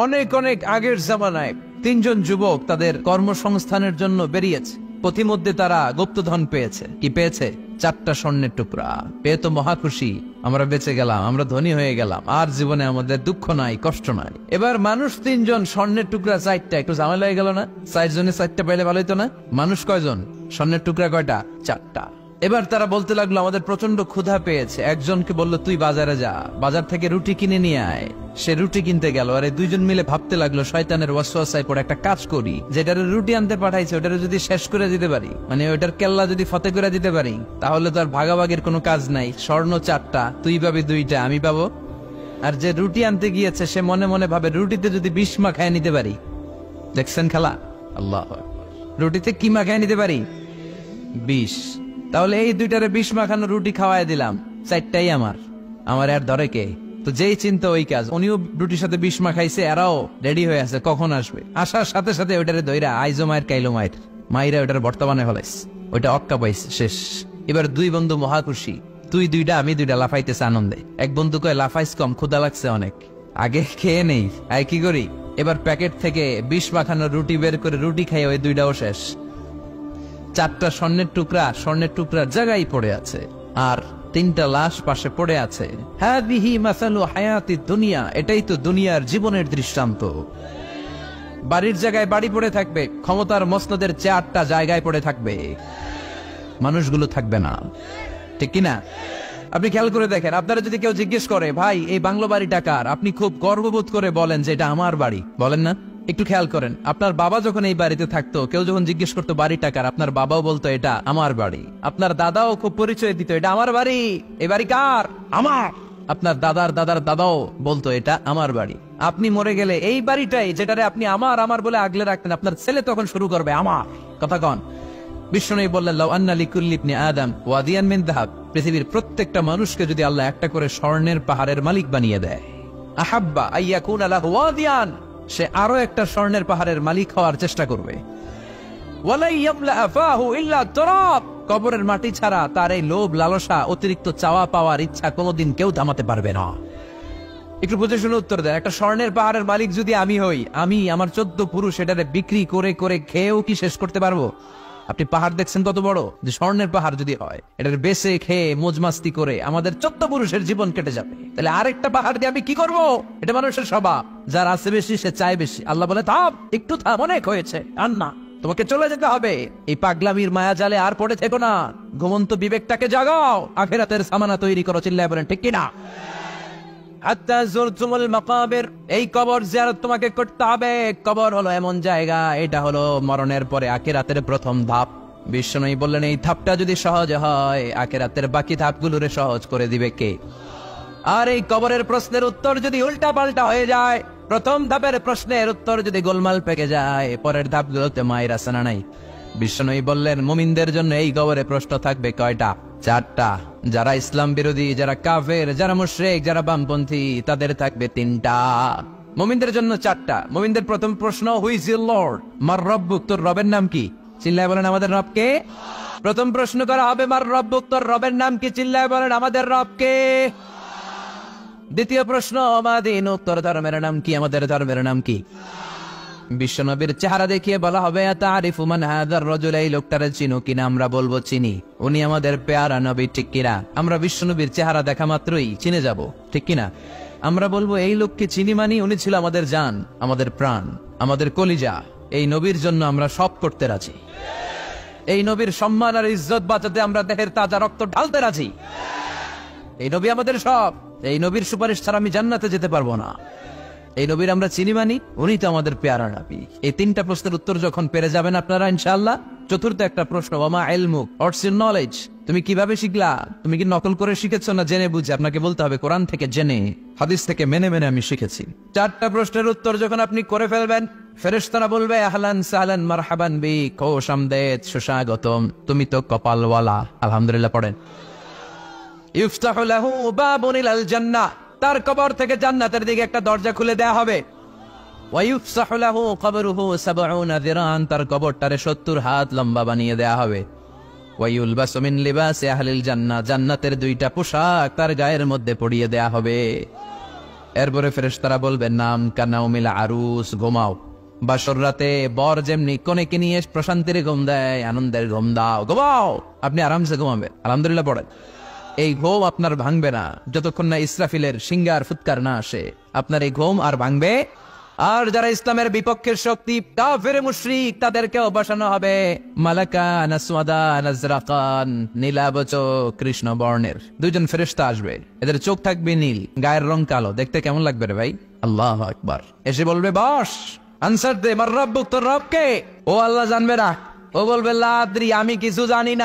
অনেক অনেক আগের জামানায় তিনজন যুবক তাদের কর্মসংস্থানের জন্য বেরিয়েছে। পথিমধ্যে তারা গুপ্তধন পেয়েছে। কি পেয়েছে? 4টা স্বর্ণের টুকরা পেয়ে তো মহা খুশি, আমরা বেঁচে গেলাম, আমরা ধনী হয়ে গেলাম, আর জীবনে আমাদের দুঃখ নাই, কষ্ট নাই। এবার মানুষ তিনজন, স্বর্ণের টুকরা 4টা, একটু ঝামেলা হয়ে গেল না? 4 জনে 4টা পাইলে ভালো হইতো না? মানুষ কয়জন? স্বর্ণের টুকরা কয়টা? 4টা। এবার তারা বলতে লাগলো আমাদের প্রচন্ড ক্ষুধা পেয়েছে। একজনকে বললো তুই বাজারে যা, বাজার থেকে রুটি কিনে নিয়ে আয়। সে রুটি কিনতে গেল, আর এই দুইজন মিলে ভাবতে লাগলো শয়তানের ওয়াসওয়াসায় পড়ে একটা কাজ করি, যেটার রুটি আনতে পাঠাইছে ওটারে যদি শেষ করে দিতে পারি, মানে ওটার কেল্লা যদি ফতে করে দিতে পারি, তাহলে তো আর ভাগাভাগির কোনো কাজ নাই। স্বর্ণ 4টা, তুই পাবি 2টা, আমি পাবো। আর যে রুটি আনতে গিয়েছে সে মনে মনে ভাবে রুটিতে যদি বিষ মাখায় নিতে পারি। দেখছেন খেলা? আল্লাহ, রুটিতে কি মাখায় নিতে পারি? বিষ। তাহলে এই 2টারে বিষ মাখানো রুটি খাওয়াই দিলাম, 4টাই আমার, আমার আর ধরে কে? তো যেই চিন্তা ওই কাজ। উনিও রুটির সাথে বিষ মাখাইছে, এরাও রেডি হয়ে আছে কখন আসবে। আসার সাথে সাথে ওইটারে দইরা আইজো মায়ের কাইলো মায়ের মাইরা ওইটার বর্তমানে হলাইছে, ওইটা অক্কা পাইছে, শেষ। এবার দুই বন্ধু মহা খুশি, তুই 2টা আমি 2টা, লাফাইতেছে আনন্দে। এক বন্ধু কয় লাফাইস কম, ক্ষুধা লাগছে অনেক, আগে খেয়ে নেই। আর কি করি? এবার প্যাকেট থেকে বিষ মাখানো রুটি বের করে রুটি খাইয়ে ওই 2টাও শেষ। 4টা স্বর্ণের টুকরার জায়গায় পড়ে আছে, আর 3টা লাশ পাশে পড়ে আছে। হাদিহি মাসালু হায়াতি দুনিয়া, এটাই তো দুনিয়ার জীবনের দৃষ্টান্ত। বাড়ির জায়গায় বাড়ি পড়ে থাকবে, ক্ষমতার মসনদের চেয়ারটা জায়গায় পড়ে থাকবে, মানুষগুলো থাকবে না, ঠিক কিনা? আপনি খেয়াল করে দেখেন, আপনারা যদি কেউ জিজ্ঞেস করে ভাই এই বাংলো বাড়িটা কার, আপনি খুব গর্ববোধ করে বলেন যে এটা আমার বাড়ি, বলেন না? একটু খেয়াল করেন, আপনার বাবা যখন এই বাড়িতে থাকতো, কেউ যখন জিজ্ঞেস করতো বাড়িটা কার, আপনার বাবাও বলতো এটা আমার বাড়ি। আপনার দাদাও খুব পরিচয় দিত, এটা আমার বাড়ি, এই বাড়ি কার? আমার। আপনার দাদার দাদার দাদাও বলতো এটা আমার বাড়ি। আপনি মরে গেলে এই বাড়িটাই, যেটারে আপনি আমার আমার বলে আগলে রাখতেন, আপনার ছেলে তখন শুরু করবে আমার কথা কন। বিষ্ণু বললেন লাউ আন্না লিকুল্লি ইবনি আদম ওয়াদিয়ান মিন যাহাব, পৃথিবীর প্রত্যেকটা মানুষকে যদি আল্লাহ একটা করে স্বর্ণের পাহাড়ের মালিক বানিয়ে দেয়, আহাব্বা আইয়াকুনা লাহু ওয়াদিয়ান, সে আরো একটা স্বর্ণের পাহাড়ের মালিক হওয়ার চেষ্টা করবে। ওয়ালা ইয়ামলা আফাহু ইল্লা তুরাব, কবরের মাটি ছাড়া তার এই লোভ লালসা, অতিরিক্ত চাওয়া পাওয়ার ইচ্ছা কোনোদিন কেউ থামাতে পারবে না। একটু বুঝে শুনে উত্তর দেন, একটা স্বর্ণের পাহাড়ের মালিক যদি আমি হই, আমি আমার 14 পুরুষ এটারে বিক্রি করে করে খেয়েও কি শেষ করতে পারবো? আপনি পাহাড় দেখছেন কত বড়, যে স্বর্ণের পাহাড় যদি হয়, এটার বেচে খেয়ে মজমাস্তি করে আমাদের 14 পুরুষের জীবন কেটে যাবে। তাহলে আরেকটা পাহাড় দিয়ে আমি কি করব? এটা মানুষের স্বভাব, যার আছে বেশি সে চায় বেশি। আল্লাহ বলে থাম, একটু থাম, অনেক হয়েছে, আর না, তোমাকে চলে যেতে হবে। এই পাগলামির মায়া জালে আর পড়ে থেকো না, ঘুমন্ত বিবেকটাকে জাগাও, আখিরাতের সামানা তৈরি করো। চিল্লায় বলেন ঠিক কিনা? এই কবর জিয়ারত তোমাকে করতে হবে। কবর হলো এমন জায়গা, এটা হলো মরণের পরে আখিরাতের প্রথম ধাপ। বিষ্ণু বললেন এই ধাপটা যদি সহজ হয়, আখিরাতের বাকি ধাপগুলোরে সহজ করে দিবে কে? আর এই কবরের প্রশ্নের উত্তর যদি উল্টা পাল্টা হয়ে যায়, প্রথম ধাপের প্রশ্নের উত্তর যদি গোলমাল পেকে যায়, পরের ধাপগুলোতে মায়ের আসানা নাই। বিষ্ণু বললেন মুমিনদের জন্য এই কবরে প্রশ্ন থাকবে কয়টা? 4টা। যারা ইসলাম বিরোধী, যারা কাফের, যারা মুশরিক, যারা বামপন্থী, তাদের থাকবে 3টা। মুমিনদের জন্য 4টা। মুমিনদের প্রথম প্রশ্ন, হু ইজ ইউর লর্ড? মার রব্বুক, তোর রবের নাম কি? চিল্লায় বলেন আমাদের রব কে? প্রথম প্রশ্ন করা হবে মার রব্বুক, তোর রবের নাম কি? চিল্লায় বলেন আমাদের রব কে? দ্বিতীয় প্রশ্ন, মা দীনুক, তোর ধর্মের নাম কি? আমাদের ধর্মের নাম কি? বিশ্বনবীর চেহারা দেখিয়ে বলা হবে আতারিফু মান হাযার রাজুল, এই লোকটারে চিনো কিনা? আমরা বলবো চিনি, উনি আমাদের পেয়ারা নবী, ঠিক কিনা? আমরা বিশ্বনবীর চেহারা দেখা মাত্রই চিনে যাব, ঠিক কিনা? আমরা বলবো এই লোককে চিনি, মানি উনি ছিল আমাদের জান, আমাদের প্রাণ, আমাদের কলিজা। এই নবীর জন্য আমরা সব করতে রাজি। এই নবীর সম্মান আর ইজ্জত বাঁচাতে আমরা দেহের তাজা রক্ত ঢালতে রাজি। এই নবী আমাদের সব। এই নবীর সুপারিশ ছাড়া আমি জান্নাতে যেতে পারবো না। এই নবীর আমরা চিনি, মানি উনি তো আমাদের পেয়ারা নবী। এই 3টা প্রশ্নের উত্তর যখন পেরে যাবেন আপনারা ইনশাআল্লাহ, চতুর্থ একটা প্রশ্ন, ওয়ামা ইলমুক, হোয়াটস ইউর নলেজ? তুমি কিভাবে শিখলা? তুমি কি নকল করে শিখেছো না জেনে বুঝে? আপনাকে বলতে হবে কোরআন থেকে জেনে, হাদিস থেকে মেনে মেনে আমি শিখেছি। 4টা প্রশ্নের উত্তর যখন আপনি করে ফেলবেন, ফেরেশতারা বলবে আহলান সাহলান মারহাবান বিক, খোশ আমদেদ, সুস্বাগতম, তুমি তো কপালওয়ালা। আলহামদুলিল্লাহ পড়েন। ইফতাহু লাহু বাবুন ইলাল জান্নাহ, তার কবর থেকে জান্নাতের দিকে একটা দরজা খুলে দেয়া হবে। ওয়া ইফসাহু লাহু কবরুহু 70 যিরান, তার কবরটারে 70 হাত লম্বা বানিয়ে দেয়া হবে। ওয়া ইউলবাসু মিন লিবাসি আহলিল জান্নাহ, জান্নাতের 2টা পোশাক তার গায়ের মধ্যে পরিয়ে দেয়া হবে। এরপরে ফেরেশতারা বলবে নাম কানাউমিল আরুস, ঘুমাও। বাসর রাতে বর যেমনি কনেকে নিয়ে প্রশান্তির ঘুম দেয়, আনন্দের ঘুম দাও, ঘুমাও। আপনি আরামসে ঘুমাবেন, আলহামদুলিল্লাহ পড়েন। এই ঘুম আপনার ভাঙবে না যতক্ষণ না ইসরাফিলের সিঙ্গার ফুৎকার না আসে। আপনার এই ঘুম আর ভাঙবে। আর যারা ইসলামের বিপক্ষের শক্তি, কাফের মুশরিক, তাদেরকেও বসানো হবে মালাকা নাসওয়াদা নাজরাকান, নীলাবচ কৃষ্ণ বর্ণের দুইজন ফেরেশতা আসবে। এদের চোখ থাকবে নীল, গায়ের রং কালো। দেখতে কেমন লাগবে রে ভাই? আল্লাহু আকবার। এসে বলবে, বস, আনসার দে, মার রব্বুক, তোর রব কে? ও আল্লাহ জানবে না। ও বলবে লা আদরি, আমি কিছু জানি না।